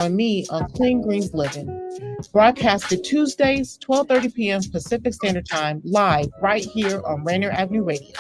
Join me on Clean Greens Living, broadcasted Tuesdays, 12:30 p.m. Pacific Standard Time, live right here on Rainier Avenue Radio.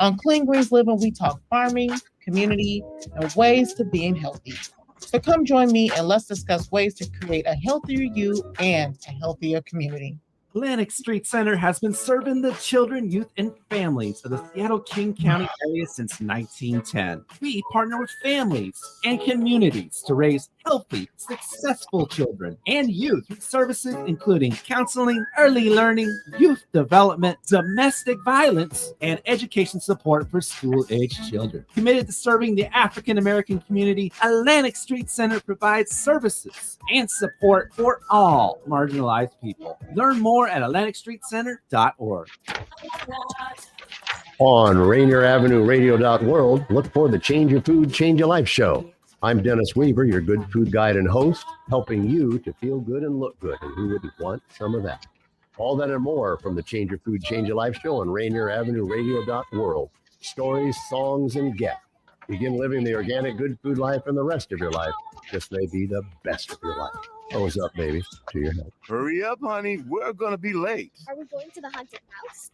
On Clean Greens Living, we talk farming, community, and ways to being healthy. So come join me and let's discuss ways to create a healthier you and a healthier community. Atlantic Street Center has been serving the children, youth, and families of the Seattle-King County area since 1910. We partner with families and communities to raise healthy, successful children and youth with services including counseling, early learning, youth development, domestic violence, and education support for school-aged children. Committed to serving the African-American community, Atlantic Street Center provides services and support for all marginalized people. Learn more at AtlanticStreetCenter.org. On Rainier Avenue Radio.world, look for the Change Your Food, Change Your Life show. I'm Dennis Weaver, your good food guide and host, helping you to feel good and look good. And who wouldn't want some of that? All that and more from the Change Your Food, Change Your Life show on Rainier Avenue Radio.world. Stories, songs, and guests. Begin living the organic good food life, and the rest of your life just may be the best of your life. Thumbs up, baby, to your head. Hurry up, honey. We're going to be late. Are we going to the haunted house?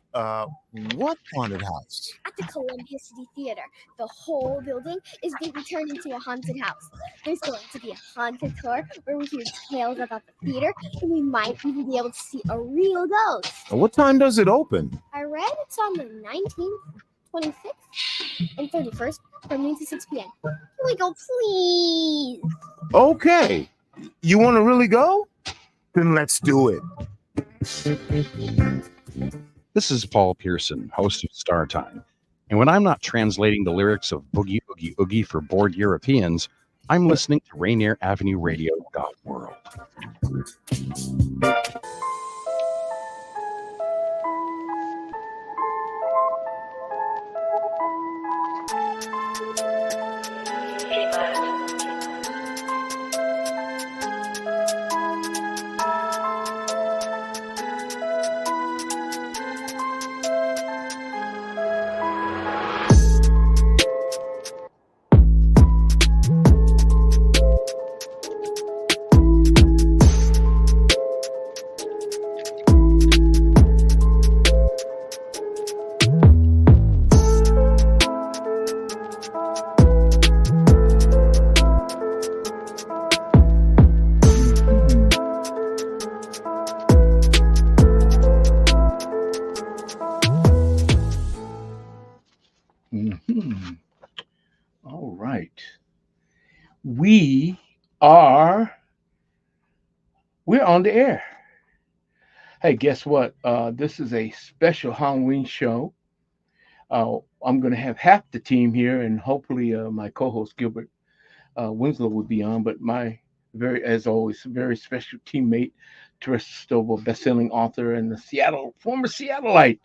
What haunted house? At the Columbia City Theater. The whole building is being turned into a haunted house. There's going to be a haunted tour where we hear tales about the theater, and we might even be able to see a real ghost. What time does it open? I read it's on the 19th, 26th, and 31st from noon to 6 p.m. Can we go, please? Okay. You want to really go? Then let's do it. This is Paul Pearson, host of Star Time. And when I'm not translating the lyrics of Boogie Oogie Oogie for bored Europeans, I'm listening to Rainier Avenue Radio.world. All right. We're on the air. Hey, guess what? This is a special Halloween show. I'm going to have half the team here, and hopefully my co-host Gilbert Winslow will be on, but my as always, very special teammate, TaRessa Stovall, best-selling author and the former Seattleite,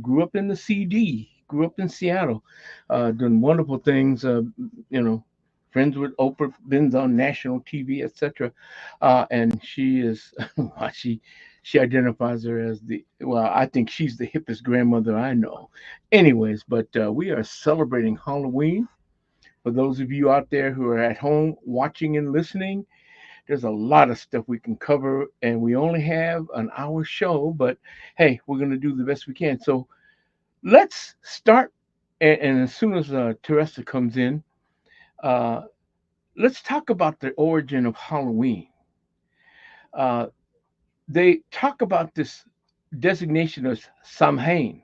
grew up in the CD, grew up in Seattle, doing wonderful things, friends with Oprah, been on national TV, etc. And she is, she identifies her as I think she's the hippest grandmother I know. Anyways, but we are celebrating Halloween. For those of you out there who are at home watching and listening, there's a lot of stuff we can cover, and we only have an hour show, but hey, we're going to do the best we can. So let's start, and as soon as TaRessa comes in, let's talk about the origin of Halloween. They talk about this designation as Samhain.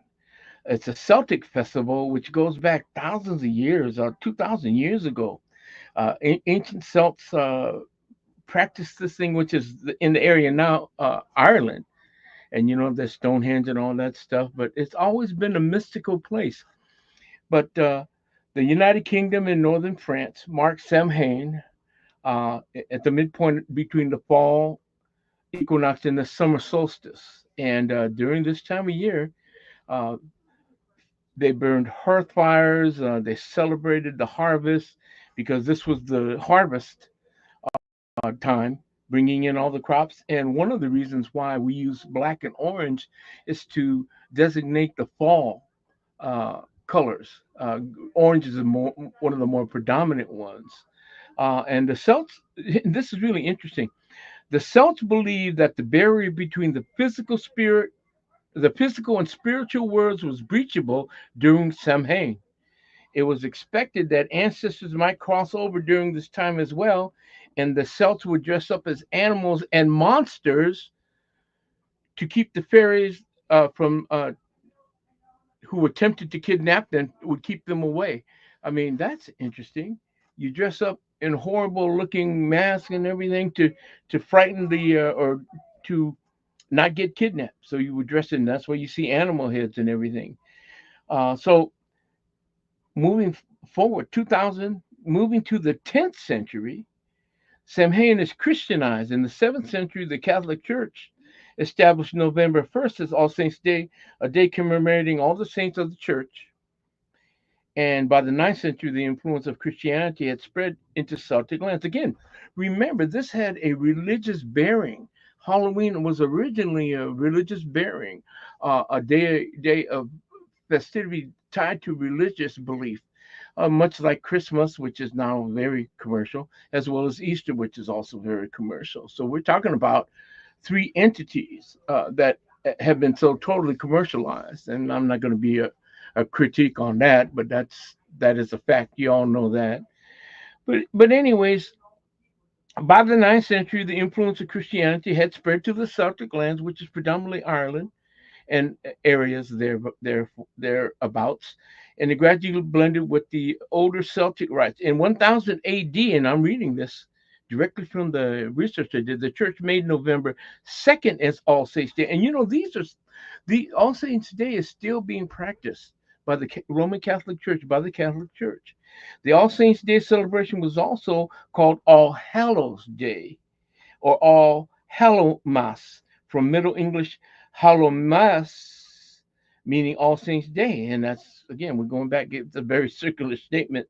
It's a Celtic festival which goes back thousands of years, 2,000 years ago. Ancient Celts practiced this thing, which is in the area now, Ireland. And, there's Stonehenge and all that stuff, but it's always been a mystical place. But the United Kingdom and Northern France marks Samhain at the midpoint between the fall equinox and the summer solstice. And during this time of year, they burned hearth fires. They celebrated the harvest because this was the harvest time, bringing in all the crops. And one of the reasons why we use black and orange is to designate the fall colors. Orange is one of the more predominant ones. And the Celts, this is really interesting. The Celts believed that the barrier between the physical and spiritual worlds was breachable during Samhain. It was expected that ancestors might cross over during this time as well, and the Celts would dress up as animals and monsters to keep the fairies from who attempted to kidnap them, would keep them away. I mean, that's interesting. You dress up in horrible looking masks and everything to frighten or to not get kidnapped. So you would dress in. That's why you see animal heads and everything. So moving forward, 2000, moving to the 10th century, Samhain is Christianized. In the 7th century, the Catholic Church established November 1st as All Saints' Day, a day commemorating all the saints of the church. And by the 9th century, the influence of Christianity had spread into Celtic lands. Again, remember, this had a religious bearing. Halloween was originally a religious bearing, a day of festivity tied to religious belief, much like Christmas, which is now very commercial, as well as Easter, which is also very commercial. So we're talking about three entities that have been so totally commercialized. And I'm not going to be a critique on that, but that is a fact. You all know that. But anyways, by the 9th century, the influence of Christianity had spread to the Celtic lands, which is predominantly Ireland and areas thereabouts, and it gradually blended with the older Celtic rites. In 1000 AD, and I'm reading this directly from the research I did, the church made November 2nd as All Saints' Day. And the All Saints' Day is still being practiced by the Roman Catholic Church, by the Catholic Church. The All Saints' Day celebration was also called All Hallows' Day or All Hallowmas, from Middle English Hallowmas, meaning All Saints' Day. And that's, again, we're going back, it's a very circular statement.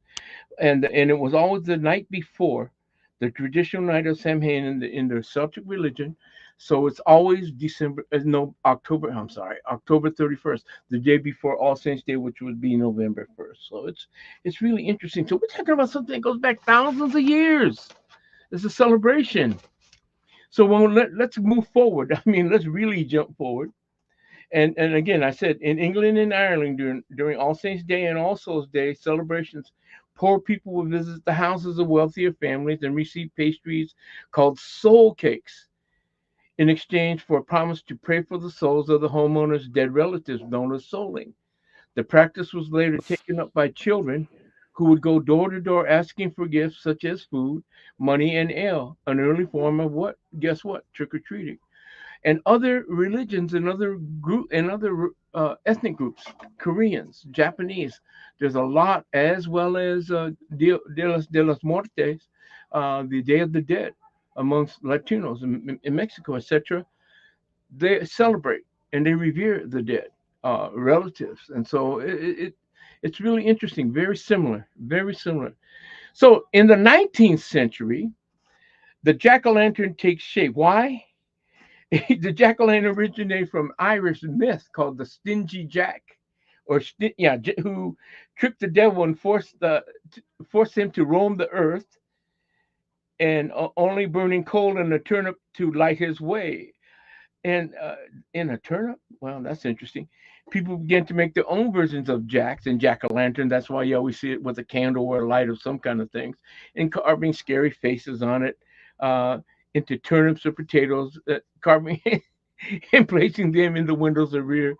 And it was always the night before the traditional night of Samhain in their Celtic religion. So it's always October 31st, the day before All Saints' Day, which would be November 1st. So it's really interesting. So we're talking about something that goes back thousands of years. It's a celebration. So let's move forward. I mean, let's really jump forward. And again, I said in England and Ireland during All Saints' Day and All Souls' Day celebrations, poor people would visit the houses of wealthier families and receive pastries called soul cakes in exchange for a promise to pray for the souls of the homeowner's dead relatives, known as souling. The practice was later taken up by children who would go door to door asking for gifts such as food, money, and ale, an early form of what? Guess what? Trick-or-treating. And other religions and other ethnic groups, Koreans, Japanese, there's a lot, as well as de los Muertos, the Day of the Dead, amongst Latinos in Mexico, etc. They celebrate and they revere the dead relatives, and so it's really interesting. Very similar, very similar. So in the 19th century, the jack-o'-lantern takes shape. Why? The jack-o'-lantern originated from Irish myth called the Stingy Jack, who tricked the devil and forced him to roam the earth, and only burning coal in a turnip to light his way. And in a turnip, well, that's interesting. People began to make their own versions of jacks and jack-o'-lantern. That's why you always see it with a candle or a light of some kind of things, and carving scary faces on it into turnips or potatoes, carving and placing them in the windows or rear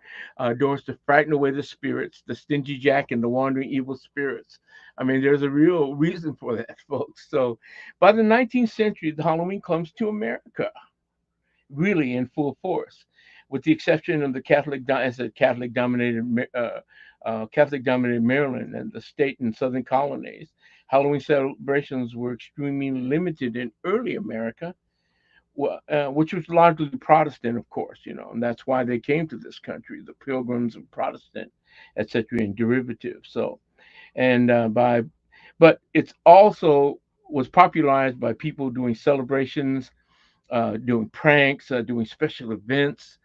doors to frighten away the spirits, the stingy jack and the wandering evil spirits. I mean, there's a real reason for that, folks. So by the 19th century, the Halloween comes to America really in full force, with the exception of the Catholic-dominated Maryland and the state and southern colonies. Halloween celebrations were extremely limited in early America, which was largely Protestant, of course, and that's why they came to this country, the Pilgrims and Protestant, etc., and derivatives. So, but it's also was popularized by people doing celebrations, doing pranks, doing special events,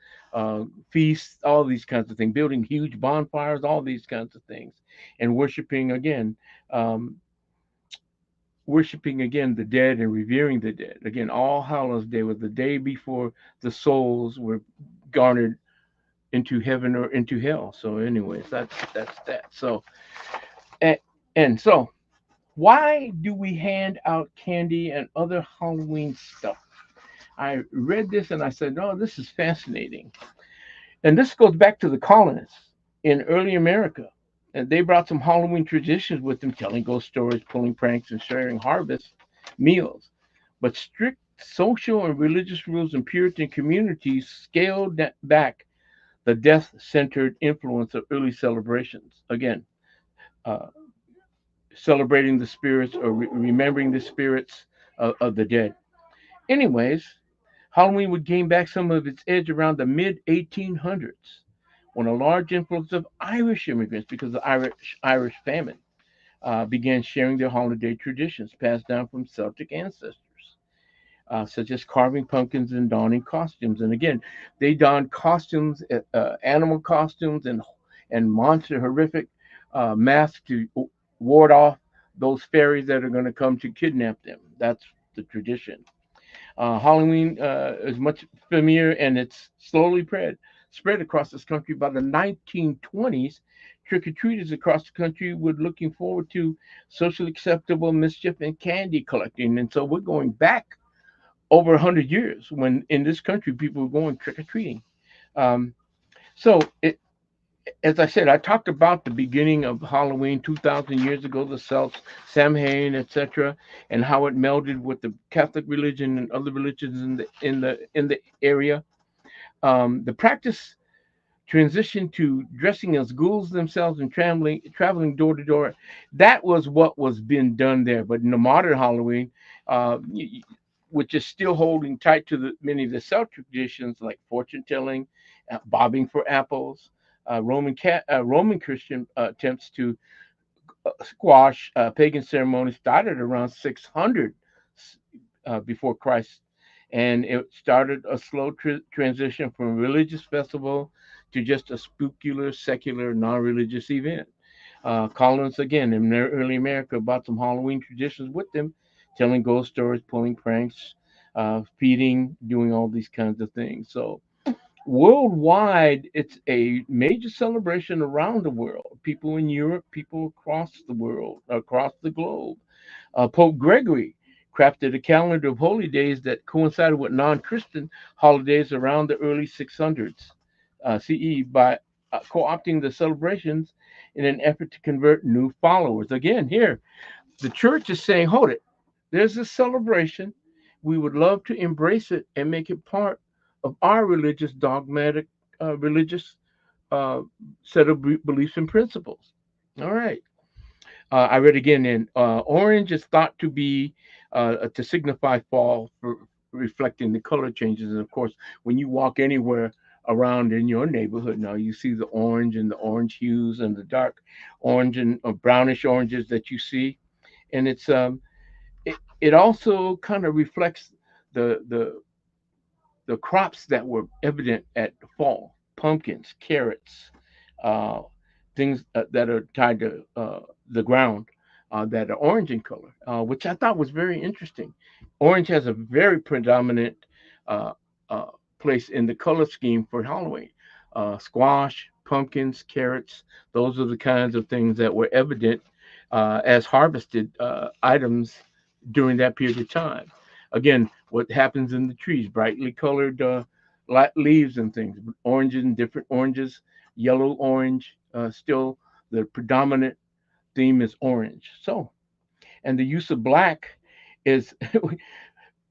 feasts, all these kinds of things, building huge bonfires, all these kinds of things, and worshiping again worshiping again the dead and revering the dead. Again, All Hallows Day was the day before the souls were garnered into heaven or into hell. So, anyways, that's that. So, and, and so, why do we hand out candy and other Halloween stuff? I read this and I said, "Oh, this is fascinating." And this goes back to the colonists in early America. And they brought some Halloween traditions with them, telling ghost stories, pulling pranks, and sharing harvest meals. But strict social and religious rules in Puritan communities scaled back the death centered influence of early celebrations. Again, uh, celebrating the spirits or remembering the spirits of the dead. Anyways, Halloween would gain back some of its edge around the mid 1800s when a large influx of Irish immigrants, because of the Irish famine, began sharing their holiday traditions passed down from Celtic ancestors, such as carving pumpkins and donning costumes. And again, they donned costumes, animal costumes, and monster horrific masks to ward off those fairies that are going to come to kidnap them. That's the tradition. Halloween is much familiar, and it's slowly spread across this country. By the 1920s, trick-or-treaters across the country were looking forward to socially acceptable mischief and candy collecting. And so we're going back over 100 years when in this country people were going trick-or-treating. Um, so as I said, I talked about the beginning of Halloween 2,000 years ago, the Celts, Samhain, etc., and how it melded with the Catholic religion and other religions in the area. The practice transitioned to dressing as ghouls themselves and traveling door to door. That was what was being done there. But in the modern Halloween, which is still holding tight to many of the Celtic traditions like fortune telling, bobbing for apples, Roman Christian attempts to squash pagan ceremonies started around 600 before Christ, and it started a slow transition from a religious festival to just a spookular, secular, non-religious event. Colonists, again, in early America, brought some Halloween traditions with them, telling ghost stories, pulling pranks, feeding, doing all these kinds of things. So worldwide, it's a major celebration around the world. People in Europe, people across the world, across the globe. Pope Gregory crafted a calendar of holy days that coincided with non-Christian holidays around the early 600s CE by co-opting the celebrations in an effort to convert new followers. Again, here, the church is saying, hold it, there's a celebration. We would love to embrace it and make it part of our religious, dogmatic, religious set of beliefs and principles. All right. I read again, and orange is thought to be to signify fall, for reflecting the color changes. And of course, when you walk anywhere around in your neighborhood now, you see the orange and the orange hues and the dark orange and brownish oranges that you see, and it also kind of reflects the crops that were evident at the fall: pumpkins, carrots, uh, things that are tied to the ground that are orange in color, which I thought was very interesting. Orange has a very predominant uh, uh, place in the color scheme for Halloween. Squash, pumpkins, carrots, those are the kinds of things that were evident as harvested items during that period of time. Again, what happens in the trees, brightly colored leaves and things, oranges and different oranges, yellow, orange, still the predominant theme is orange. So, and the use of black is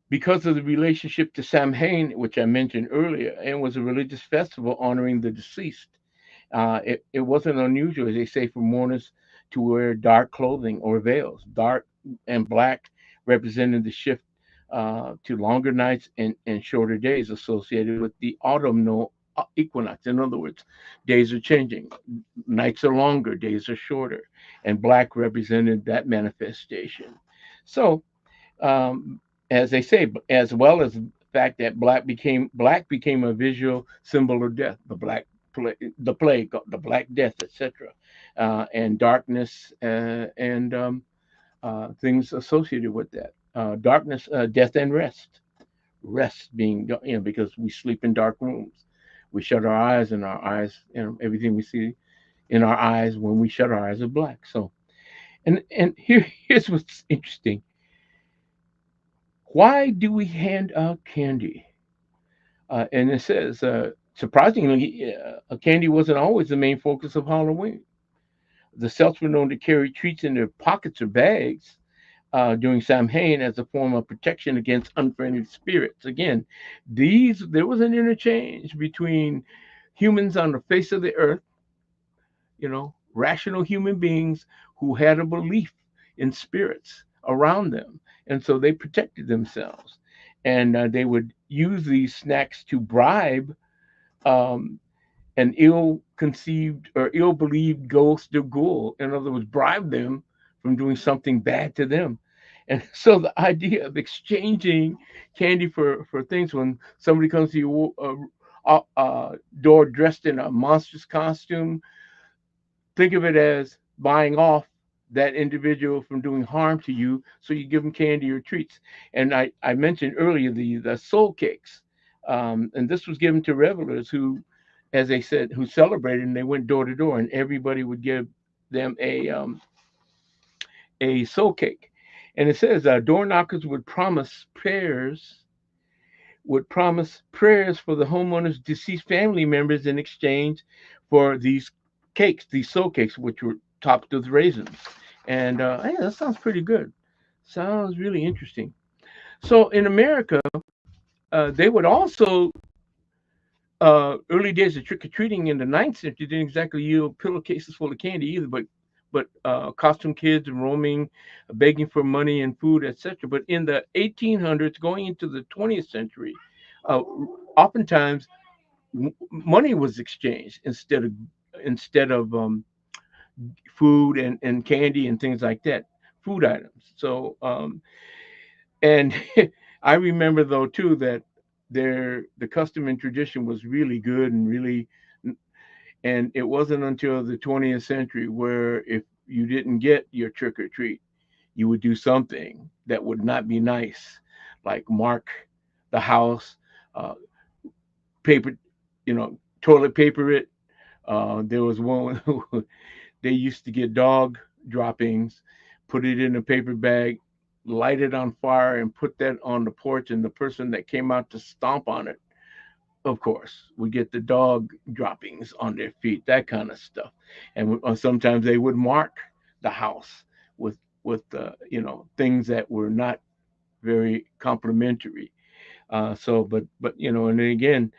because of the relationship to Samhain, which I mentioned earlier, and was a religious festival honoring the deceased. It wasn't unusual, as they say, for mourners to wear dark clothing or veils. Dark and black represented the shift to longer nights and shorter days associated with the autumnal equinox. In other words, days are changing, nights are longer, days are shorter, and black represented that manifestation. So, as they say, as well as the fact that black became a visual symbol of death, the plague, the Black Death, etc., and darkness, and things associated with that. Darkness, death, and rest. Rest being, because we sleep in dark rooms. We shut our eyes, and our eyes, everything we see in our eyes when we shut our eyes are black. So, and here's what's interesting. Why do we hand out candy? And it says, surprisingly, candy wasn't always the main focus of Halloween. The Celts were known to carry treats in their pockets or bags during Samhain as a form of protection against unfriendly spirits. Again, there was an interchange between humans on the face of the earth, rational human beings who had a belief in spirits around them, and so they protected themselves, and they would use these snacks to bribe an ill-conceived or ill-believed ghost or ghoul. In other words, bribe them from doing something bad to them. And so the idea of exchanging candy for things, when somebody comes to your door dressed in a monstrous costume, think of it as buying off that individual from doing harm to you, so you give them candy or treats. And I mentioned earlier the soul cakes, and this was given to revelers who, as they said, who celebrated, and they went door to door, and everybody would give them a soul cake. And it says door knockers would promise prayers for the homeowner's deceased family members in exchange for these cakes, these soul cakes, which were topped with raisins. And hey, that sounds pretty good. Sounds really interesting. So in America, they would also, early days of trick-or-treating in the 9th century didn't exactly yield pillowcases full of candy either, but costume kids roaming, begging for money and food, etc. But in the 1800s, going into the 20th century, oftentimes money was exchanged instead of food and candy and things like that, food items. So, and I remember though too that the custom and tradition was really good and it wasn't until the 20th century where if you didn't get your trick or treat, you would do something that would not be nice, like mark the house, paper, toilet paper it. There was one who they used to get dog droppings, put it in a paper bag, light it on fire, and put that on the porch, and the person that came out to stomp on it, of course, would get the dog droppings on their feet, that kind of stuff. And sometimes they would mark the house with things that were not very complimentary. But and then again,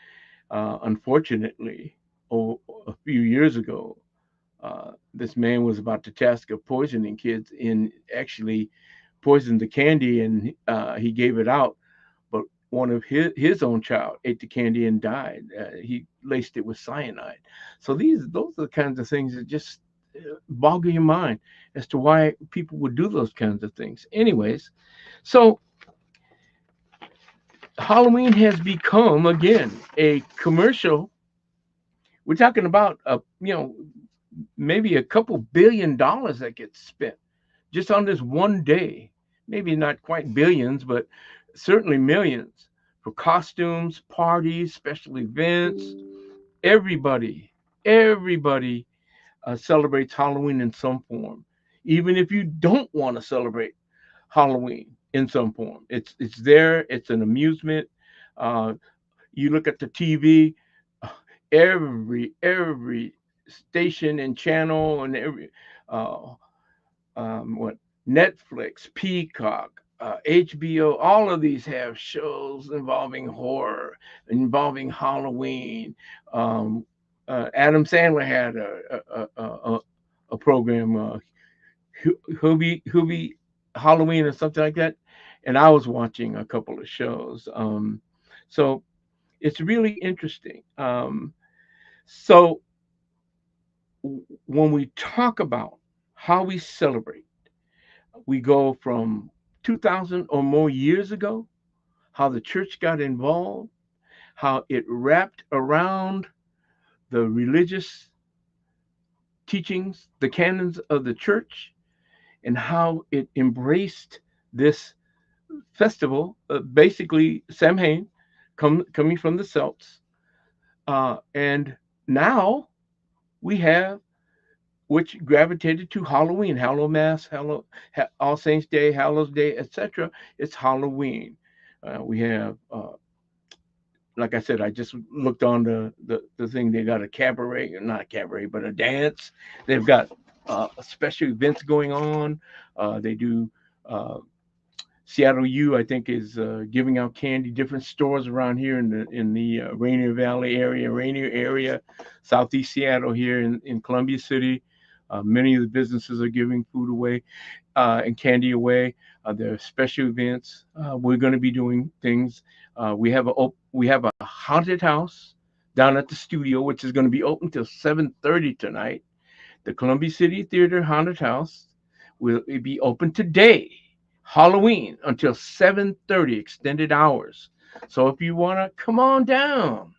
unfortunately, a few years ago, this man was about to task of poisoning kids and actually poisoned the candy, and he gave it out. But one of his own child ate the candy and died. He laced it with cyanide. So those are the kinds of things that just boggle your mind as to why people would do those kinds of things. Anyways, so Halloween has become, again, a commercial. We're talking about maybe a couple $1 billion that gets spent just on this one day. Maybe not quite billions, but certainly millions for costumes, parties, special events. Everybody celebrates Halloween in some form, even if you don't want to celebrate Halloween in some form. It's there. It's an amusement. You look at the TV, every station and channel and every Netflix, Peacock, HBO, all of these have shows involving horror, involving Halloween. Adam Sandler had a program, Hubie Halloween or something like that, and I was watching a couple of shows. So it's really interesting. So when we talk about how we celebrate, we go from 2,000 or more years ago, how the church got involved, how it wrapped around the religious teachings, the canons of the church, and how it embraced this festival. Basically, Samhain, coming from the Celts, and now we have, which gravitated to Halloween, Hallowmass, All Saints Day, Hallows Day, etc. It's Halloween. We have, like I said, I just looked on the thing. They got a cabaret, not a cabaret, but a dance. They've got special events going on. They do. Seattle U, I think, is giving out candy. Different stores around here in the Rainier Valley area, Rainier area, Southeast Seattle here in Columbia City. Many of the businesses are giving food away and candy away. There are special events. We're going to be doing things. We have a haunted house down at the studio, which is going to be open till 7:30 tonight. The Columbia City Theater Haunted House will be open today, Halloween, until 7:30, extended hours. So if you want to come on down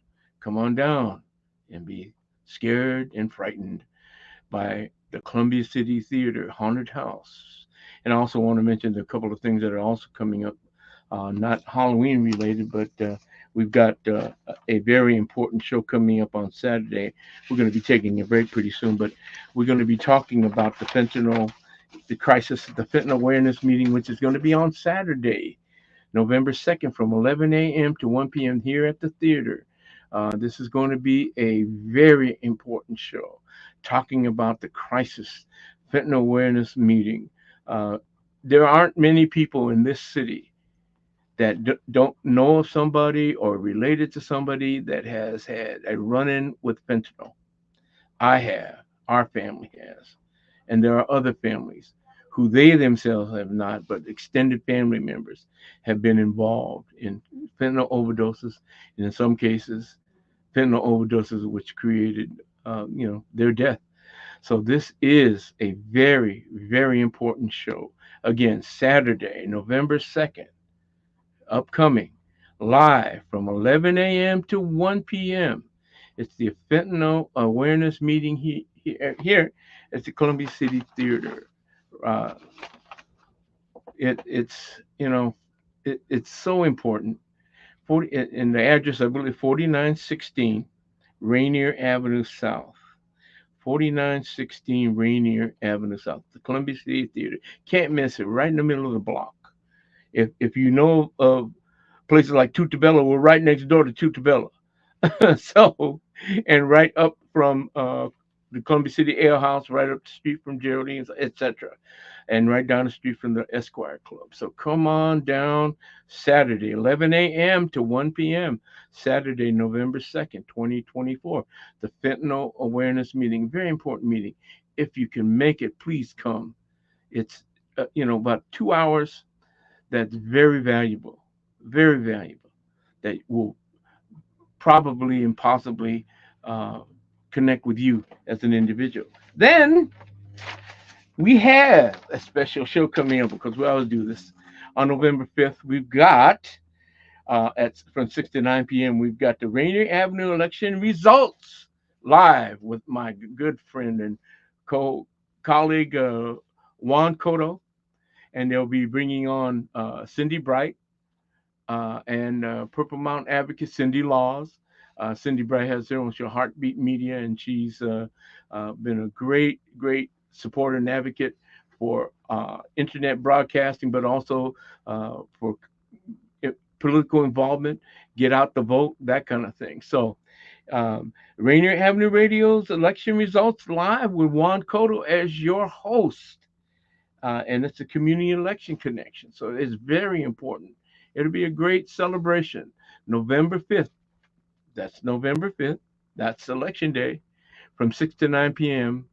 and be scared and frightened by the Columbia City Theater Haunted House. And I also want to mention a couple of things that are also coming up, not Halloween related, but we've got a very important show coming up on Saturday. We're going to be taking a break pretty soon, but we're going to be talking about the fentanyl awareness meeting, which is going to be on Saturday, November 2nd from 11 a.m. to 1 p.m. here at the theater. This is going to be a very important show, talking about the crisis fentanyl awareness meeting. There aren't many people in this city that don't know of somebody or related to somebody that has had a run-in with fentanyl. I have, our family has, and there are other families who they themselves have not, but extended family members have been involved in fentanyl overdoses, and in some cases, fentanyl overdoses which created, their death. So this is a very, very important show. Again, Saturday, November 2nd, upcoming, live from 11 a.m. to 1 p.m. It's the fentanyl awareness meeting here at the Columbia City Theater. It's so important. In the address, I believe, 4916 Rainier Avenue South. 4916 Rainier Avenue South, the Columbia City Theater. Can't miss it. Right in the middle of the block. If you know of places like Tutabella, we're right next door to Tutabella. So, and right up from the Columbia City Ale House, right up the street from Geraldine's, etc., and right down the street from the Esquire Club. So come on down Saturday, 11 a.m. to 1 p.m. Saturday, November 2nd, 2024. The fentanyl awareness meeting, very important meeting. If you can make it, please come. It's about 2 hours. That's very valuable, that will probably and possibly connect with you as an individual. Then we have a special show coming up, because we always do this. On November 5th, we've got, from 6 to 9 p.m., we've got the Rainier Avenue election results live with my good friend and colleague, Juan Cotto. And they'll be bringing on Cindy Bright and Purple Mountain advocate Cindy Laws. Cindy Bright has her own show, Heartbeat Media, and she's been a great supporter and advocate for internet broadcasting, but also for political involvement, get out the vote, that kind of thing. So Rainier Avenue Radio's election results live with Juan Cotto as your host. And it's a community election connection. So it's very important. It'll be a great celebration. November 5th. That's November 5th. That's election day from 6 to 9 p.m.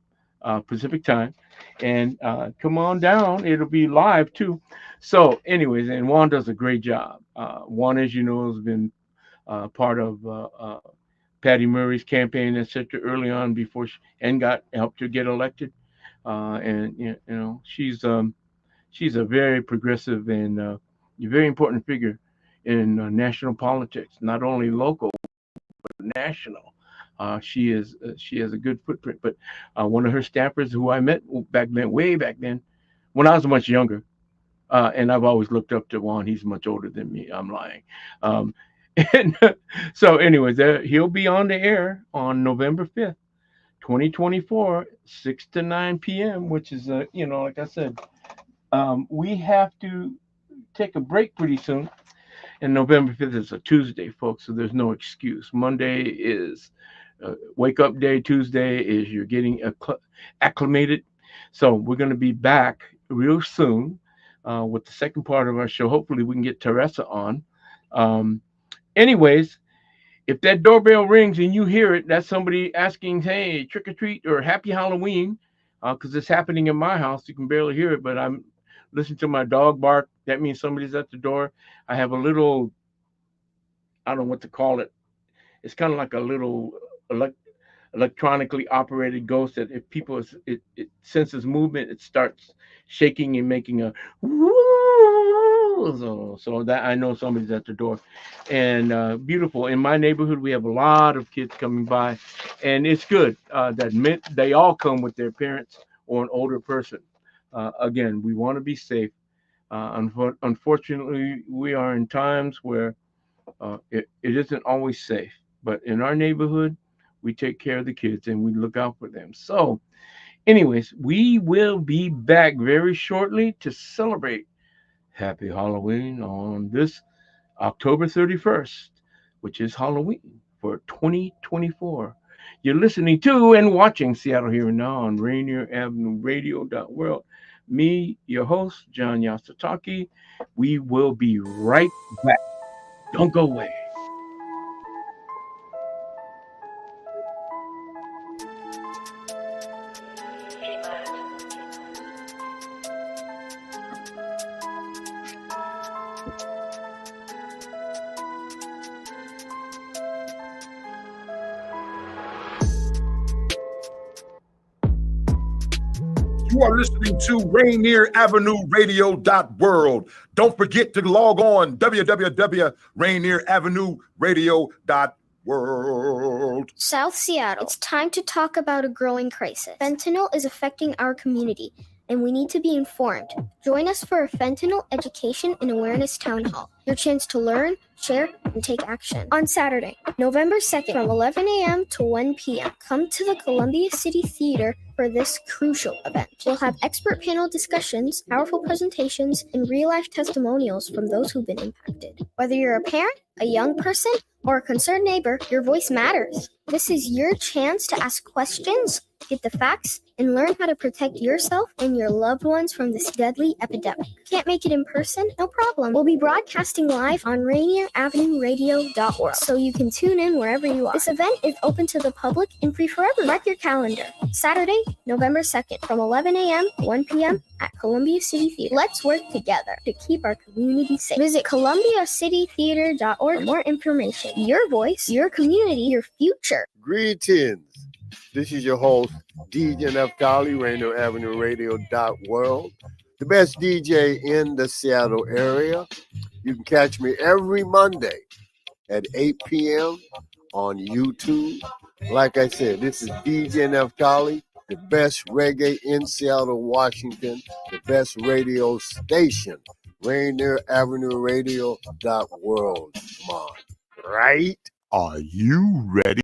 Pacific time. And come on down. It'll be live too. So anyways, and Juan does a great job. Juan, as you know, has been part of Patty Murray's campaign, etc. early on before helped her get elected. And she's a very progressive and a very important figure in national politics, not only local but national. She has a good footprint. But one of her staffers, who I met way back then, when I was much younger. And I've always looked up to Juan. He's much older than me. I'm lying. And so, anyways, he'll be on the air on November 5th, 2024, 6 to 9 p.m., which is, like I said, we have to take a break pretty soon. And November 5th is a Tuesday, folks, so there's no excuse. Monday is wake up day. Tuesday is you're getting acclimated. So we're going to be back real soon with the second part of our show. Hopefully we can get TaRessa on. Anyways, if that doorbell rings and you hear it, that's somebody asking, hey, trick or treat or happy Halloween, because it's happening in my house. You can barely hear it, but I'm listening to my dog bark. That means somebody's at the door. I have a little, I don't know what to call it. It's kind of like a little electronically operated ghost that if people, it senses movement, it starts shaking and making a so that I know somebody's at the door. And beautiful. In my neighborhood, we have a lot of kids coming by, and it's good that they all come with their parents or an older person. Again, we want to be safe. Unfortunately, we are in times where it isn't always safe. But in our neighborhood, we take care of the kids and we look out for them. So, anyways, we will be back very shortly to celebrate Happy Halloween on this October 31st, which is Halloween for 2024. You're listening to and watching Seattle Here and Now on Rainier Avenue Radio World. Me, your host, John Yasutake. We will be right back. Don't go away. You are listening to Rainier Avenue Radio World. Don't forget to log on www.rainieravenue.world. South Seattle, it's time to talk about a growing crisis. Fentanyl is affecting our community, and we need to be informed. Join us for a fentanyl education and awareness town hall. Your chance to learn, share, and take action. On Saturday, November 2nd, from 11 a.m. to 1 p.m., come to the Columbia City Theater for this crucial event. We'll have expert panel discussions, powerful presentations, and real-life testimonials from those who've been impacted. Whether you're a parent, a young person, or a concerned neighbor, your voice matters. This is your chance to ask questions, get the facts, and learn how to protect yourself and your loved ones from this deadly epidemic. Can't make it in person? No problem. We'll be broadcasting live on Rainier Avenue Radio.org, so you can tune in wherever you are. This event is open to the public and free for everyone. Mark your calendar. Saturday, November 2nd, from 11 a.m. to 1 p.m. at Columbia City Theater. Let's work together to keep our community safe. Visit ColumbiaCityTheater.org for more information. Your voice, your community, your future. Greetings. This is your host, DJ Neftali, Rainier Avenue Radio World, the best DJ in the Seattle area. You can catch me every Monday at 8 p.m. on YouTube. Like I said, this is DJ Neftali, the best reggae in Seattle, Washington, the best radio station, Rainier Avenue Radio World. Come on, right? Are you ready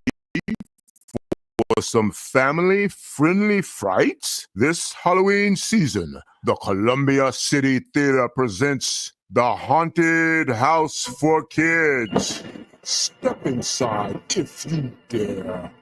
for some family-friendly frights? This Halloween season, the Columbia City Theater presents The Haunted House for Kids. Step inside if you dare.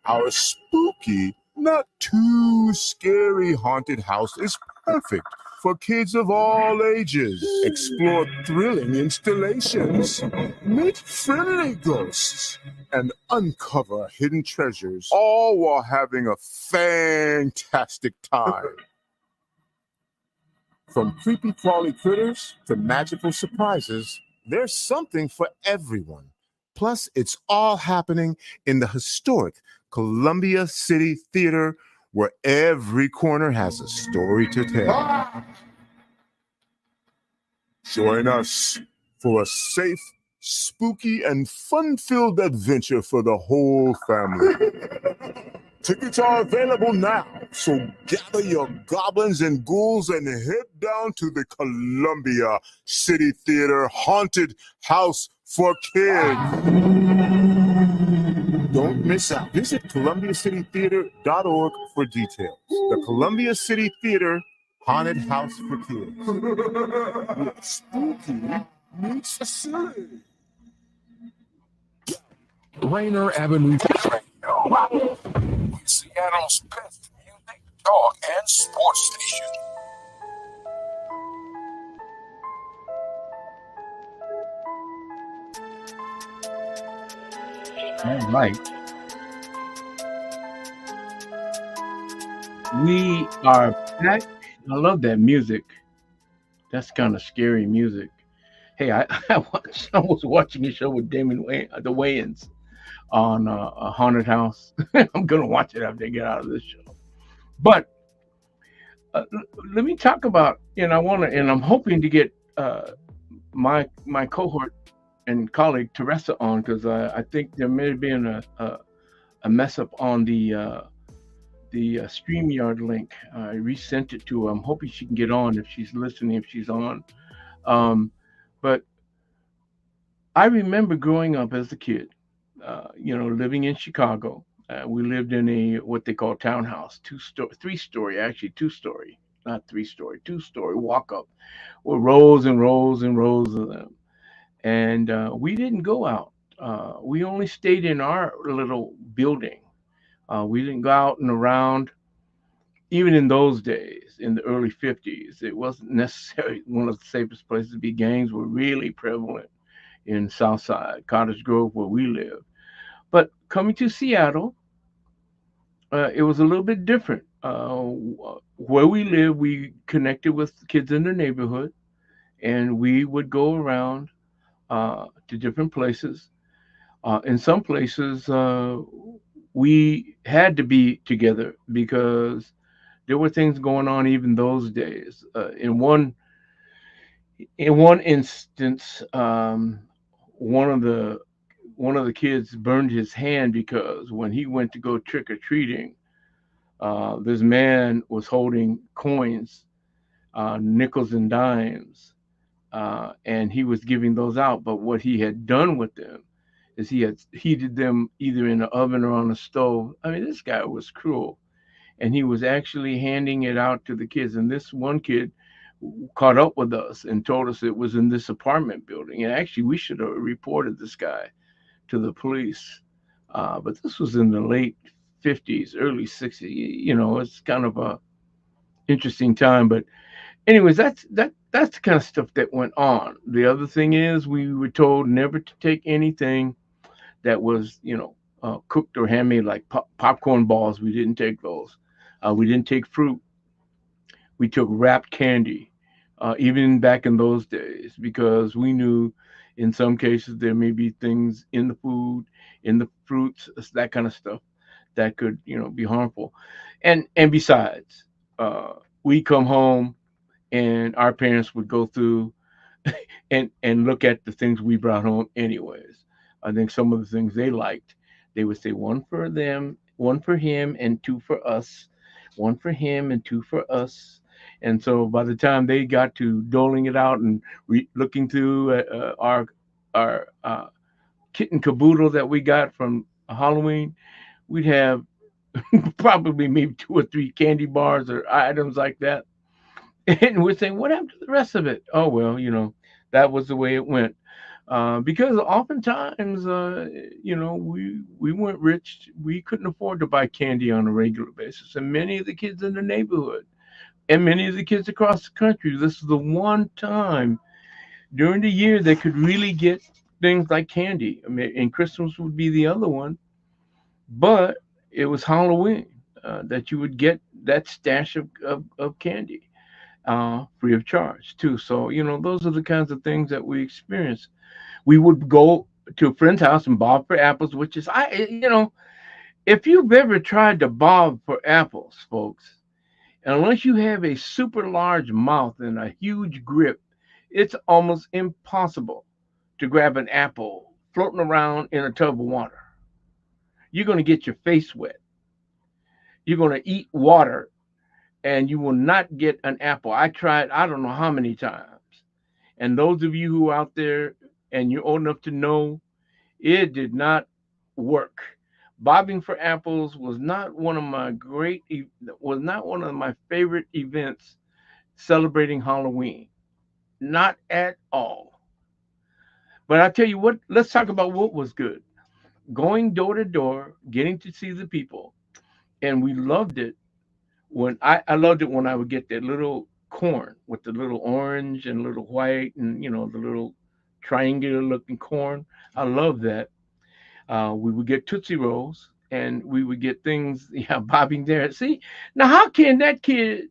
Our spooky, not too scary haunted house is perfect for kids of all ages. Explore thrilling installations, meet friendly ghosts, and uncover hidden treasures, all while having a fantastic time. From creepy crawly critters to magical surprises, there's something for everyone. Plus, it's all happening in the historic Columbia City Theater, where every corner has a story to tell. Join us for a safe, spooky, and fun-filled adventure for the whole family. Tickets are available now, so gather your goblins and ghouls and head down to the Columbia City Theater Haunted House for Kids. Don't miss out. Visit ColumbiaCityTheater.org for details. The Columbia City Theater Haunted House for Kids. Where spooky meets silly. Rainier Avenue Radio, Seattle's best music, talk, and sports station. All right. We are back. I love that music. That's kind of scary music. Hey, I was watching a show with Damon Wayne, the Wayans, on a haunted house. I'm gonna watch it after I get out of this show. But let me talk about, and I'm hoping to get my cohort and colleague TaRessa on, because I think there may have been a mess up on the StreamYard link. I resent it to her. I'm hoping she can get on if she's listening, if she's on. But I remember growing up as a kid, living in Chicago. We lived in what they call townhouse, two-story, not three-story, two-story walk-up with rows and rows and rows of them. And we didn't go out. We only stayed in our little building. We didn't go out and around. Even in those days, in the early 50s, it wasn't necessarily one of the safest places to be. Gangs were really prevalent in Southside, Cottage Grove, where we live. But coming to Seattle, it was a little bit different. Where we live, we connected with kids in the neighborhood, and we would go around to different places. In some places, we had to be together because there were things going on even those days. In one instance, one of the kids burned his hand because when he went to go trick or treating, this man was holding coins, nickels and dimes, and he was giving those out. But what he had done with them is he had heated them either in the oven or on the stove. I mean, this guy was cruel. And he was actually handing it out to the kids. And this one kid caught up with us and told us it was in this apartment building. And actually, we should have reported this guy to the police. But this was in the late 50s, early 60s. It's kind of a interesting time. But anyways, that's the kind of stuff that went on. The other thing is we were told never to take anything that was, cooked or handmade, like popcorn balls. We didn't take those. We didn't take fruit. We took wrapped candy, even back in those days, because we knew in some cases there may be things in the food, in the fruits, that kind of stuff that could, be harmful. And besides, we come home and our parents would go through and look at the things we brought home anyways. I think some of the things they liked, they would say one for them, one for him, and two for us. One for him and two for us. And so by the time they got to doling it out and looking through our kit and caboodle that we got from Halloween, we'd have probably maybe 2 or 3 candy bars or items like that. And we're saying, what happened to the rest of it? Oh, well, that was the way it went. Because oftentimes, we weren't rich. We couldn't afford to buy candy on a regular basis. And many of the kids in the neighborhood and many of the kids across the country, this is the one time during the year they could really get things like candy. I mean, and Christmas would be the other one. But it was Halloween that you would get that stash of candy free of charge, too. So, those are the kinds of things that we experienced. We would go to a friend's house and bob for apples, which is, if you've ever tried to bob for apples, folks, unless you have a super large mouth and a huge grip, it's almost impossible to grab an apple floating around in a tub of water. You're going to get your face wet. you're going to eat water and you will not get an apple. I tried, I don't know how many times. And those of you who are out there and you're old enough to know, it did not work. Bobbing for apples was not one of my was not one of my favorite events celebrating Halloween. Not at all. But I tell you what, let's talk about what was good. Going door to door, getting to see the people. And we loved it when I loved it when I would get that little corn with the little orange and little white and the little triangular looking corn. I love that. We would get Tootsie Rolls and we would get things, bobbing there. See, now how can that kid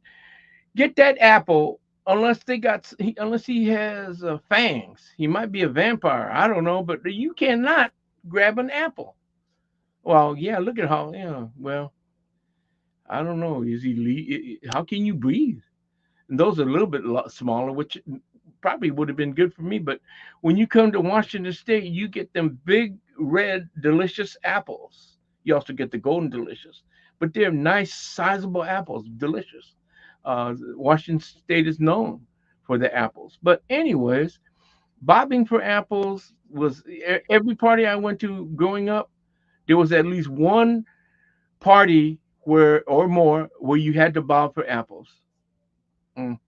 get that apple unless he has fangs? He might be a vampire. I don't know, but you cannot grab an apple. Well, yeah, look at how, well, I don't know. How can you breathe? And those are a little bit smaller, which probably would have been good for me. But when you come to Washington State, you get them big, red, delicious apples. You also get the golden delicious, but they're nice, sizable apples, delicious. Washington State is known for the apples. But anyways, bobbing for apples was every party I went to growing up. There was at least one party where you had to bob for apples. Mm,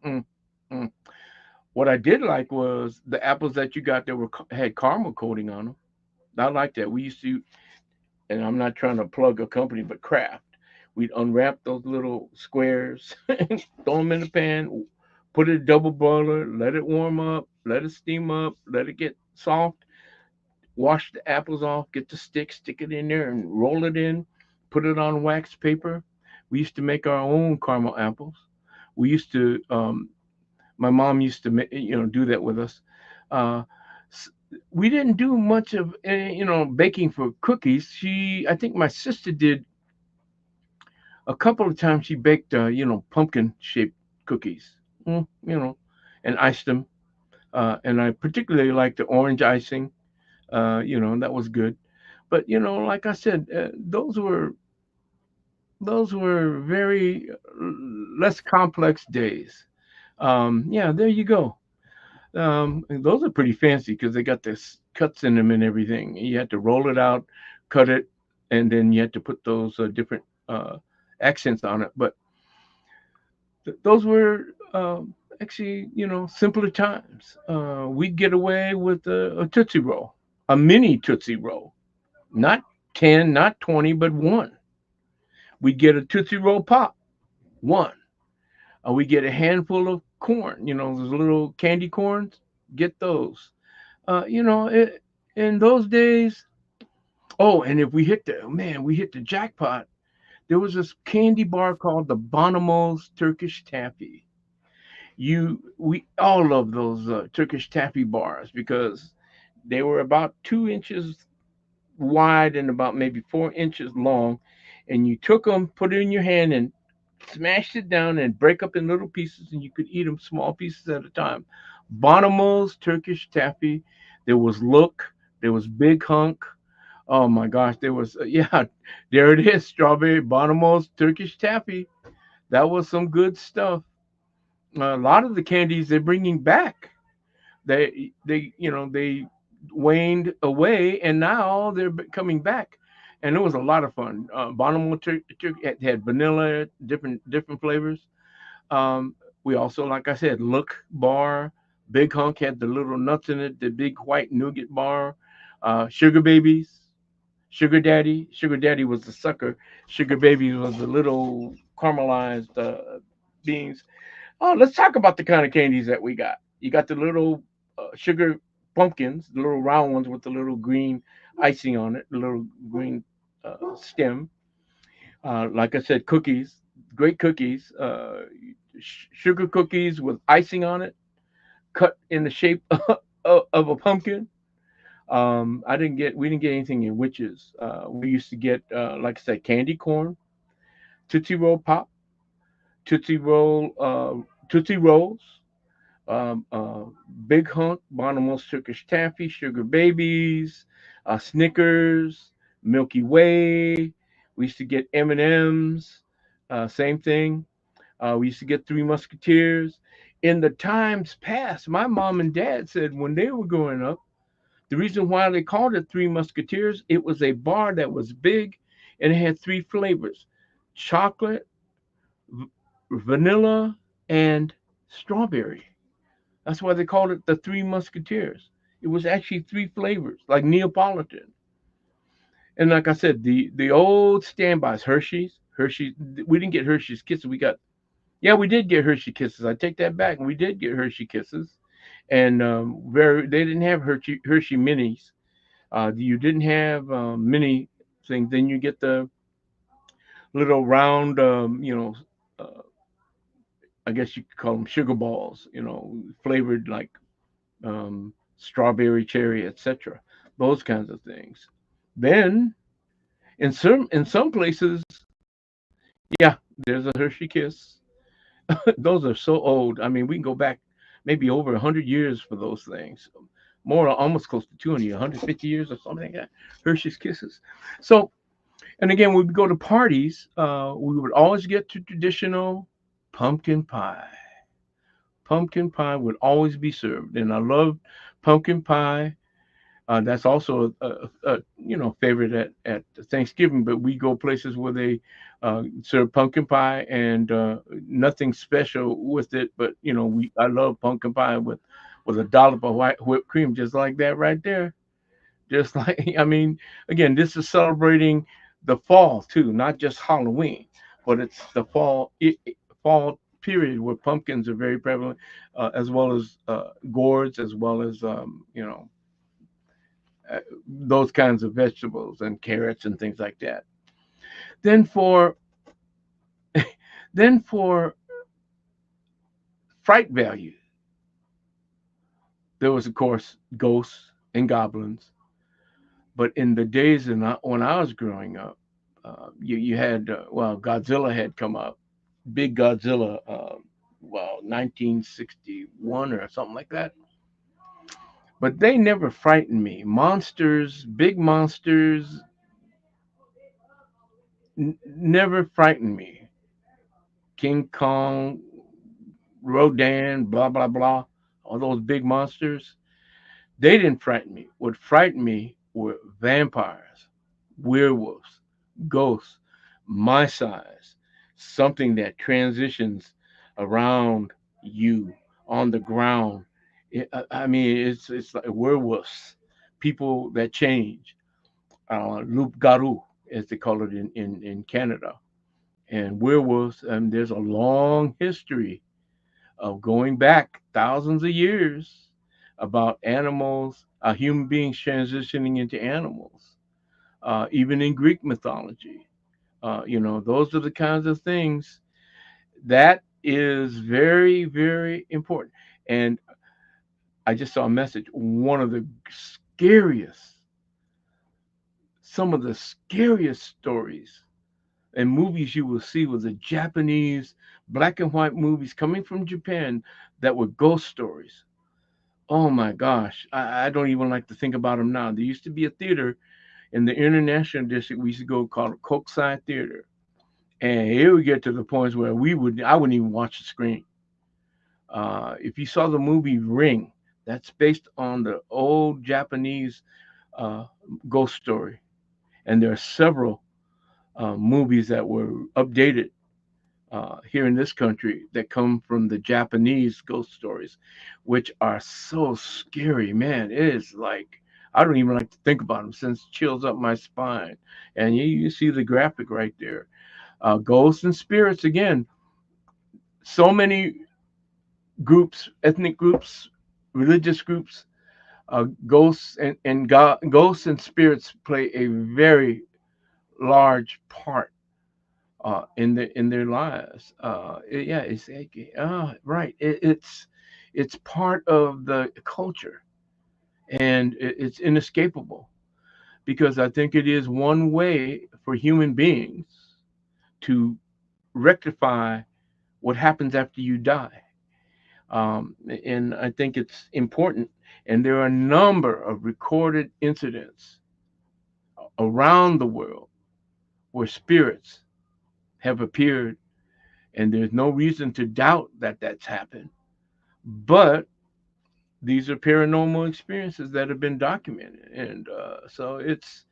mm, mm. What I did like was the apples that you got that had caramel coating on them. I like that. We used to, and I'm not trying to plug a company, but Kraft. We'd unwrap those little squares, throw them in the pan, put it in a double boiler, let it warm up, let it steam up, let it get soft, wash the apples off, get the stick it in there and roll it in, put it on wax paper. We used to make our own caramel apples. We used to, my mom used to, do that with us. We didn't do much of, baking for cookies. I think my sister did a couple of times. She baked, pumpkin shaped cookies, and iced them. And I particularly liked the orange icing, that was good. But, like I said, those were very less complex days. There you go. Those are pretty fancy because they got this cuts in them and everything. You had to roll it out, cut it, and then you had to put those different accents on it. But those were actually, simpler times. We'd get away with a Tootsie Roll, a mini Tootsie Roll, not 10, not 20, but one. We'd get a Tootsie Roll Pop, one. We get a handful of corn, those little candy corns, get those. In those days, and if we hit the jackpot, there was this candy bar called the Bonimo's Turkish Taffy. We all love those Turkish Taffy bars because they were about 2 inches wide and about maybe 4 inches long. And you took them, put it in your hand and smashed it down and break up in little pieces, and you could eat them small pieces at a time. Bonimo's Turkish Taffy. There was Look. There was Big Hunk. Oh my gosh, there was there it is, strawberry Bonimo's Turkish Taffy. That was some good stuff. A lot of the candies they're bringing back. They waned away, and now they're coming back. And it was a lot of fun. Bonimo had vanilla, different flavors. We also, like I said, Look bar. Big Hunk had the little nuts in it. The big white nougat bar. Sugar Babies, Sugar Daddy. Sugar Daddy was the sucker. Sugar Babies was the little caramelized beans. Oh, let's talk about the kind of candies that we got. You got the little sugar pumpkins, the little round ones with the little green icing on it, the little green stem. Like I said, cookies, great cookies, sugar cookies with icing on it, cut in the shape of a pumpkin. We didn't get anything in witches. We used to get, like I said, candy corn, Tootsie Roll Pop, Tootsie Rolls, Big Hunk, Bonimo's Turkish Taffy, Sugar Babies, Snickers, Milky Way. We used to get M&Ms, same thing. We used to get Three Musketeers. In the times past, my mom and dad said when they were growing up, the reason why they called it Three Musketeers, it was a bar that was big and it had three flavors: chocolate, vanilla, and strawberry. That's why they called it the Three Musketeers. It was actually three flavors, like Neapolitan. And like I said, the old standbys, Hershey's. We didn't get Hershey's Kisses. Yeah, we did get Hershey Kisses. I take that back. We did get Hershey Kisses, and they didn't have Hershey Minis. You didn't have mini things. Then you get the little round, uh, I guess you could call them sugar balls, flavored like strawberry, cherry, etc. Those kinds of things. Then in some places, yeah, there's a Hershey Kiss. Those are so old. I mean, we can go back maybe over 100 years for those things. More, almost close to 200, 150 years or something like that. Hershey's Kisses. So, and again, when we go to parties, we would always get to traditional pumpkin pie. Pumpkin pie would always be served, and I love pumpkin pie. That's also a favorite at Thanksgiving. But we go places where they serve pumpkin pie and nothing special with it. But I love pumpkin pie with a dollop of whipped cream, just like that right there. Just like I mean, again, this is celebrating the fall too, not just Halloween, but it's the fall period where pumpkins are very prevalent, as well as gourds, as well as those kinds of vegetables and carrots and things like that. Then for then for fright value, there was of course ghosts and goblins. But in the days when I was growing up, you had Godzilla had come up, big Godzilla, 1961 or something like that. But they never frightened me. Monsters, big monsters, never frightened me. King Kong, Rodan, blah blah blah, all those big monsters, they didn't frighten me. What frightened me were vampires, werewolves, ghosts, my size, something that transitions around you on the ground. I mean, it's like werewolves, people that change, loup garou, as they call it in Canada, and werewolves. And there's a long history of going back thousands of years about animals, human beings transitioning into animals, even in Greek mythology. Those are the kinds of things that is very, very important. And I just saw a message. One of the some of the scariest stories and movies you will see was the Japanese black and white movies coming from Japan that were ghost stories. Oh my gosh, I don't even like to think about them now. There used to be a theater in the International District we used to go called Kokusai Theater, and it would get to the points where I wouldn't even watch the screen. If you saw the movie Ring, that's based on the old Japanese ghost story, and there are several movies that were updated here in this country that come from the Japanese ghost stories, which are so scary, man. It is like I don't even like to think about them, sends chills up my spine. And you see the graphic right there. Ghosts and spirits again. So many groups, ethnic groups, religious groups, ghosts ghosts and spirits play a very large part in their lives. Right. It's part of the culture, and it's inescapable, because I think it is one way for human beings to rectify what happens after you die. And I think it's important. And there are a number of recorded incidents around the world where spirits have appeared, and there's no reason to doubt that that's happened. But these are paranormal experiences that have been documented, and so it's,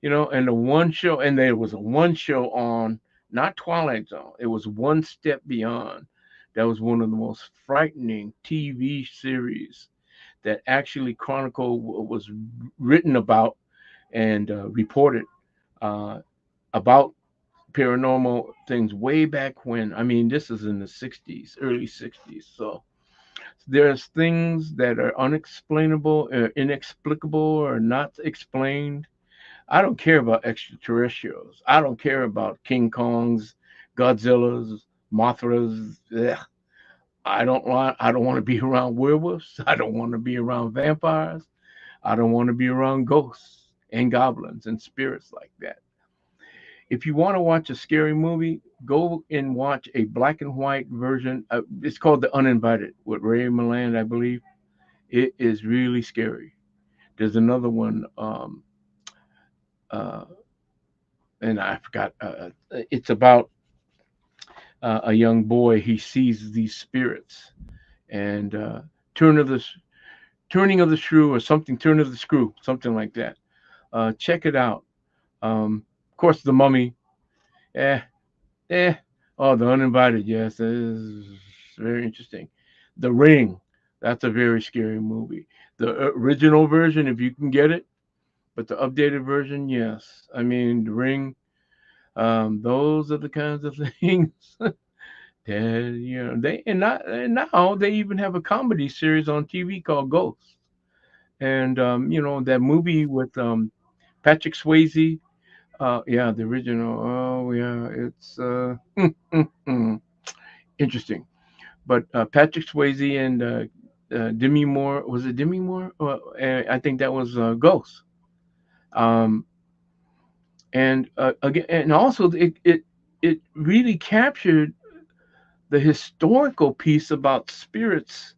and the one show, and there was a one show on, not Twilight Zone, it was One Step Beyond. That was one of the most frightening TV series that actually chronicled what was written about and reported about paranormal things way back when. I mean, this is in the 60s, early 60s. So there's things that are unexplainable, inexplicable, or not explained. I don't care about extraterrestrials. I don't care about King Kongs, Godzillas, Mothras. Ugh. I don't want to be around werewolves. I don't want to be around vampires. I don't want to be around ghosts and goblins and spirits like that. If you want to watch a scary movie, go and watch a black and white version. It's called The Uninvited with Ray Milland, I believe. It is really scary. There's another one, and I forgot. It's about a young boy. He sees these spirits, and turning of the shrew or something, turn of the screw, something like that. Check it out. Of course, The Mummy. Oh, The Uninvited. Yes, that is very interesting. The Ring. That's a very scary movie. The original version, if you can get it, but the updated version, yes. I mean, The Ring. Those are the kinds of things that and now they even have a comedy series on TV called Ghosts, and that movie with Patrick Swayze. Yeah, the original. Oh, yeah, it's interesting. But Patrick Swayze and Demi Moore, was it Demi Moore? I think that was Ghost. And again, and also it really captured the historical piece about spirits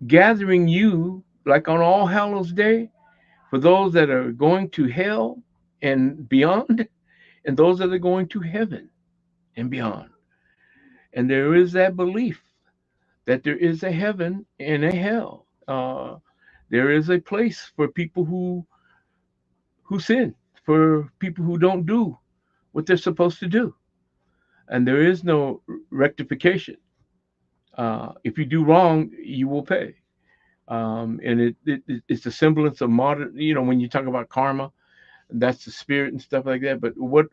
gathering you, like on All Hallows Day, for those that are going to hell and beyond, and those that are going to heaven and beyond. And there is that belief that there is a heaven and a hell. There is a place for people who sin, for people who don't do what they're supposed to do, and there is no rectification. If you do wrong, you will pay. And it's a semblance of modern. When you talk about karma, that's the spirit and stuff like that. But what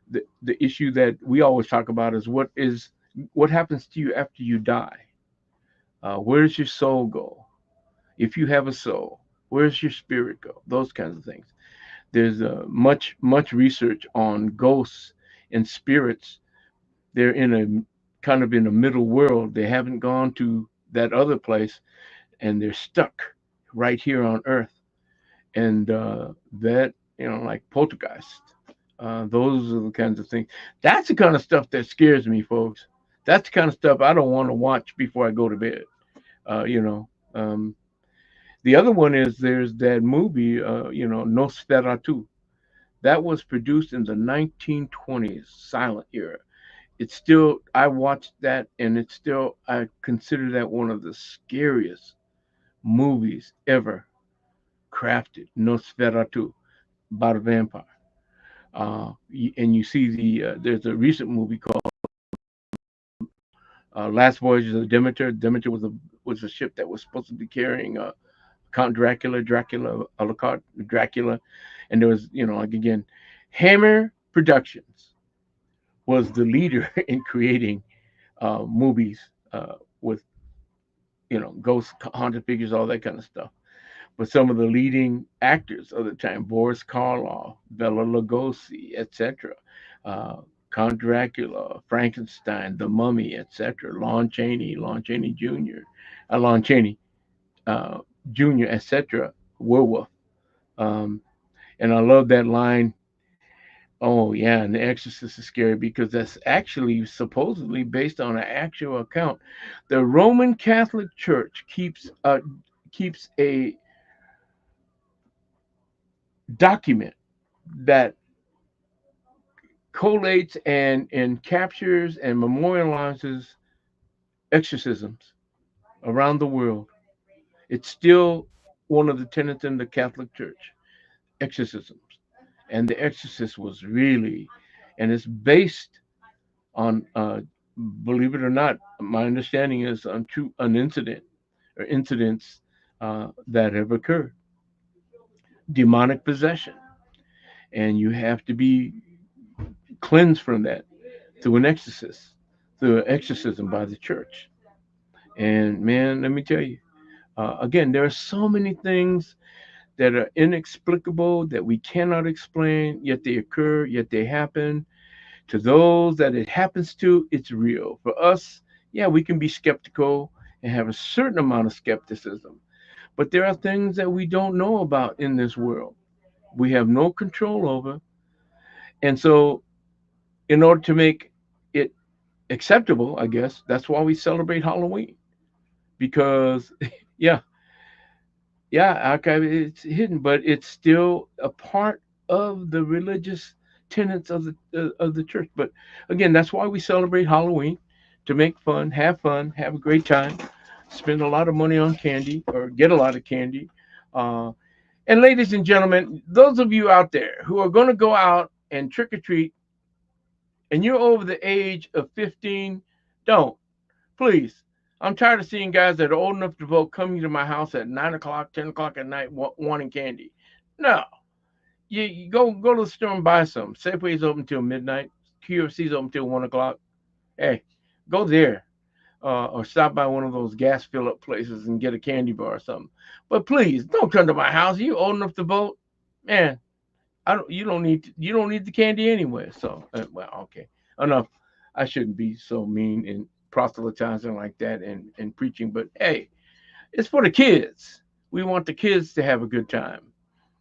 the issue that we always talk about is what happens to you after you die. Where does your soul go? If you have a soul, where does your spirit go? Those kinds of things. There's much research on ghosts and spirits. They're in a kind of in a middle world. They haven't gone to that other place, and they're stuck right here on Earth. And that, like poltergeist. Those are the kinds of things. That's the kind of stuff that scares me, folks. That's the kind of stuff I don't want to watch before I go to bed. The other one is there's that movie, Nosferatu. That was produced in the 1920s, silent era. It's still, I watched that, and it's still, I consider that one of the scariest movies ever crafted. Nosferatu, about a vampire. And you see there's a recent movie called Last Voyage of Demeter. Demeter was a ship that was supposed to be carrying Count Dracula, Alucard, Dracula, and there was, like again, Hammer Productions was the leader in creating movies with, ghosts, haunted figures, all that kind of stuff. But some of the leading actors of the time, Boris Karloff, Bela Lugosi, etc., Count Dracula, Frankenstein, The Mummy, etc., Lon Chaney Jr., Lon Chaney Jr., etc., Werewolf. And I love that line. Oh yeah, and The Exorcist is scary because that's actually supposedly based on an actual account. The Roman Catholic Church keeps a document that collates and captures and memorializes exorcisms around the world. It's still one of the tenets in the Catholic Church, exorcisms. And The Exorcist was really, and it's based on, believe it or not, my understanding is on an incident or incidents that have occurred, demonic possession, and you have to be cleansed from that through an exorcist, through an exorcism by the church. And man, let me tell you, again, there are so many things that are inexplicable that we cannot explain, yet they occur, yet they happen. To those that it happens to, it's real. For us, yeah, we can be skeptical and have a certain amount of skepticism. But there are things that we don't know about in this world. We have no control over. And so, in order to make it acceptable, I guess, that's why we celebrate Halloween. Because, yeah, it's hidden, but it's still a part of the religious tenets of the church. But again, that's why we celebrate Halloween, to make fun, have a great time, spend a lot of money on candy or get a lot of candy. And ladies and gentlemen, those of you out there who are going to go out and trick or treat, and you're over the age of 15, don't, please. I'm tired of seeing guys that are old enough to vote coming to my house at 9 o'clock, 10 o'clock at night wanting candy. No. You go to the store and buy some. Safeway's open till midnight. QFC's open till 1 o'clock. Hey, go there. Or stop by one of those gas fill-up places and get a candy bar or something. But please, don't come to my house. You old enough to vote? Man, you don't need the candy anyway. So, well, okay. Enough. I shouldn't be so mean and proselytizing like that and preaching, but hey, it's for the kids. We want the kids to have a good time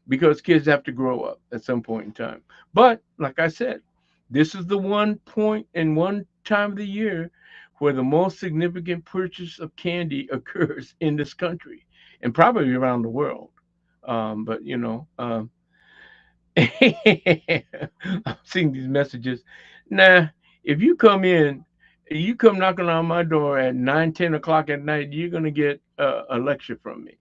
because kids have to grow up at some point in time. But like I said, this is the one point and one time of the year where the most significant purchase of candy occurs in this country and probably around the world. But you know, I'm seeing these messages. Nah, if you come knocking on my door at 9, 10 o'clock at night, you're going to get a lecture from me.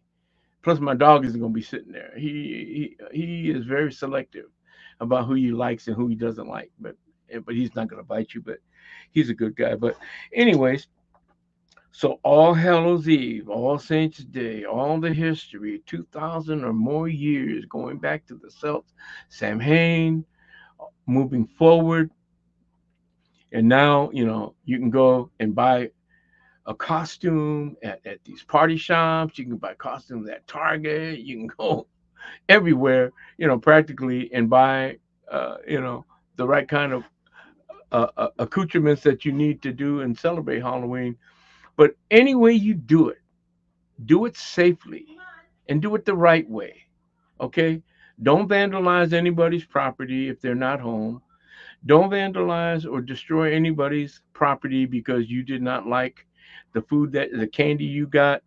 Plus, my dog isn't going to be sitting there. He is very selective about who he likes and who he doesn't like. But he's not going to bite you. But he's a good guy. But anyways, so All Hallows Eve, All Saints Day, all the history, 2,000 or more years going back to the Celts, Samhain, moving forward. And now, you know, you can go and buy a costume at these party shops. You can buy costumes at Target. You can go everywhere, you know, practically, and buy, you know, the right kind of accoutrements that you need to do and celebrate Halloween. But any way you do it safely and do it the right way, okay? Don't vandalize anybody's property if they're not home. Don't vandalize or destroy anybody's property because you did not like the candy you got.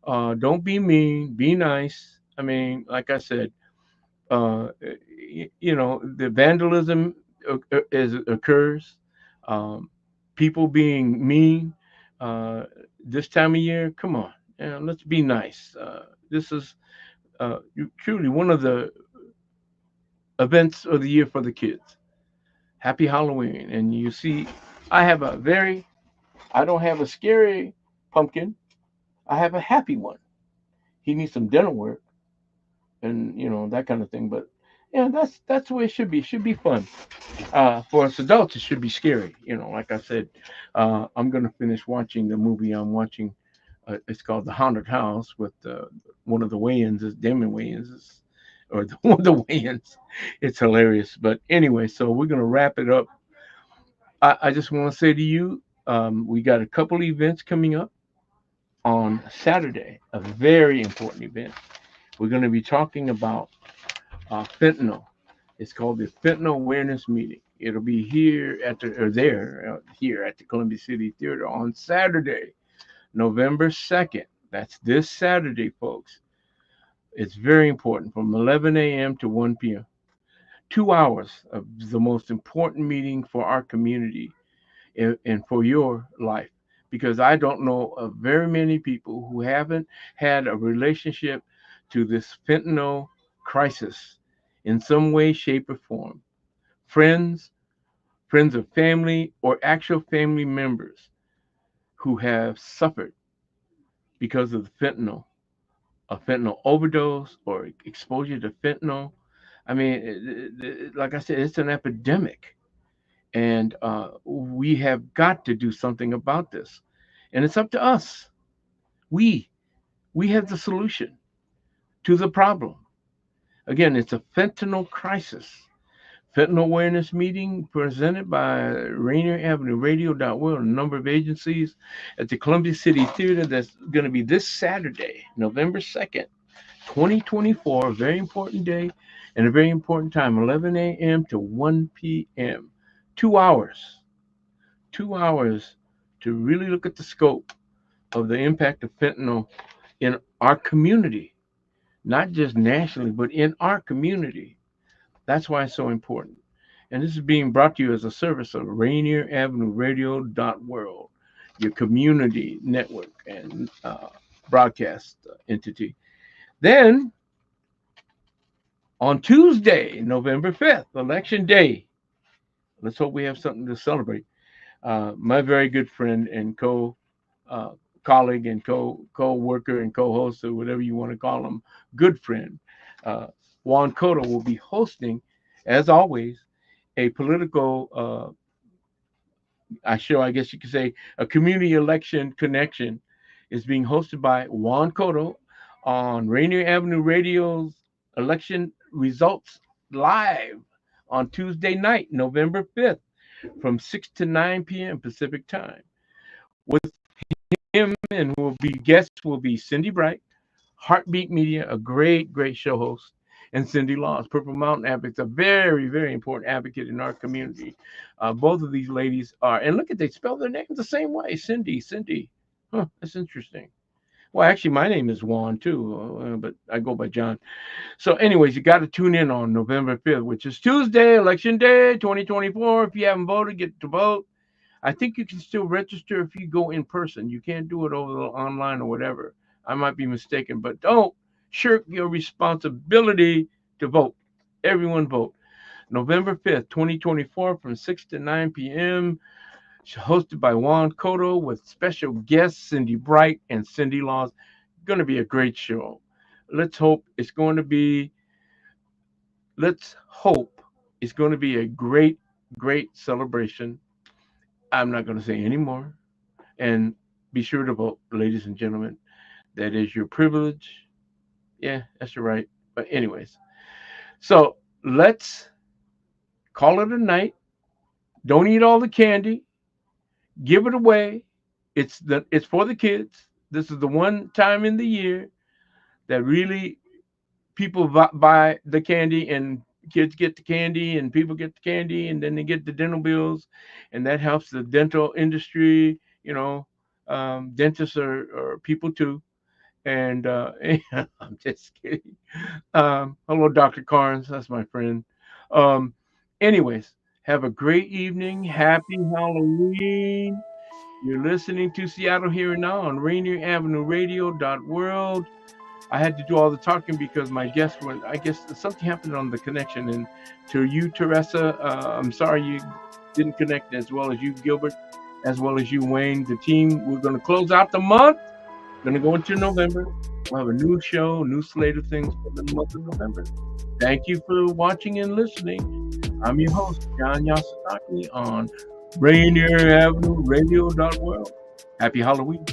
Don't be mean, be nice. I mean, like I said, you know, the vandalism occurs. People being mean this time of year, come on, let's be nice. This is truly one of the events of the year for the kids. Happy Halloween. And you see, I don't have a scary pumpkin. I have a happy one. He needs some dental work and, you know, that kind of thing. But, yeah, that's the way it should be. It should be fun. For us adults, it should be scary. You know, like I said, I'm going to finish watching the movie I'm watching. It's called The Haunted House with one of the Wayans, Damon Wayans, or one of the Wayans. It's hilarious. But anyway, so we're going to wrap it up. I just want to say to you, we got a couple events coming up on Saturday, a very important event. We're going to be talking about fentanyl. It's called the Fentanyl Awareness Meeting. It'll be here at the Columbia City Theater on Saturday, November 2nd. That's this Saturday, folks. It's very important, from 11 a.m. to 1 p.m. 2 hours of the most important meeting for our community and for your life, because I don't know of very many people who haven't had a relationship to this fentanyl crisis in some way, shape, or form. Friends of family, or actual family members who have suffered because of the fentanyl, a fentanyl overdose or exposure to fentanyl. I mean, like I said, it's an epidemic, and we have got to do something about this. And it's up to us. We have the solution to the problem. Again, it's a fentanyl crisis. Fentanyl awareness meeting presented by Rainier Avenue Radio World, a number of agencies at the Columbia City Theater. That's going to be this Saturday, November 2nd, 2024. A very important day and a very important time, 11 a.m. to 1 p.m. 2 hours. 2 hours to really look at the scope of the impact of fentanyl in our community, not just nationally, but in our community. That's why it's so important. And this is being brought to you as a service of Rainier Avenue Radio World, your community network and broadcast entity. Then on Tuesday, November 5th, Election Day, let's hope we have something to celebrate. My very good friend and colleague and co-worker and co-host, or whatever you want to call him, good friend, Juan Cotto, will be hosting, as always, a political show, I guess you could say, a community election connection is being hosted by Juan Cotto on Rainier Avenue Radio's election results live on Tuesday night, November 5th, from 6 to 9 p.m. Pacific time. With him and guests will be Cindy Bright, Heartbeat Media, a great show host, and Cindy Laws, Purple Mountain Advocates, a very, very important advocate in our community. Both of these ladies are, and look at, they spell their names the same way, Cindy. Huh, that's interesting. Well, actually, my name is Juan too, but I go by John. So anyways, you got to tune in on November 5th, which is Tuesday, Election Day 2024. If you haven't voted, get to vote. I think you can still register if you go in person. You can't do it over online or whatever. I might be mistaken, but don't shirk your responsibility to vote. Everyone vote. November 5th, 2024, from 6 to 9 p.m., hosted by Juan Cotto with special guests Cindy Bright and Cindy Laws. Going to be a great show. Let's hope it's going to be a great celebration. I'm not going to say any more. And be sure to vote, ladies and gentlemen. That is your privilege. Yeah, that's your right. But anyways, so let's call it a night. Don't eat all the candy. Give it away. It's for the kids. This is the one time in the year that really people buy the candy, and kids get the candy and people get the candy, and then they get the dental bills, and that helps the dental industry. Dentists are people too. And I'm just kidding. Hello, Dr. Carnes. That's my friend. Anyways, have a great evening. Happy Halloween. You're listening to Seattle Here and Now on Rainier Avenue Radio World. I had to do all the talking because my guests went, I guess something happened on the connection. And to you, TaRessa, I'm sorry you didn't connect as well as you, Gilbert, as well as you, Wayne. The team, we're going to close out the month. Going to go into November. We'll have a new show, new slate of things for the month of November. Thank you for watching and listening. I'm your host, John Yasutake, on Rainier Avenue Radio World. Happy Halloween.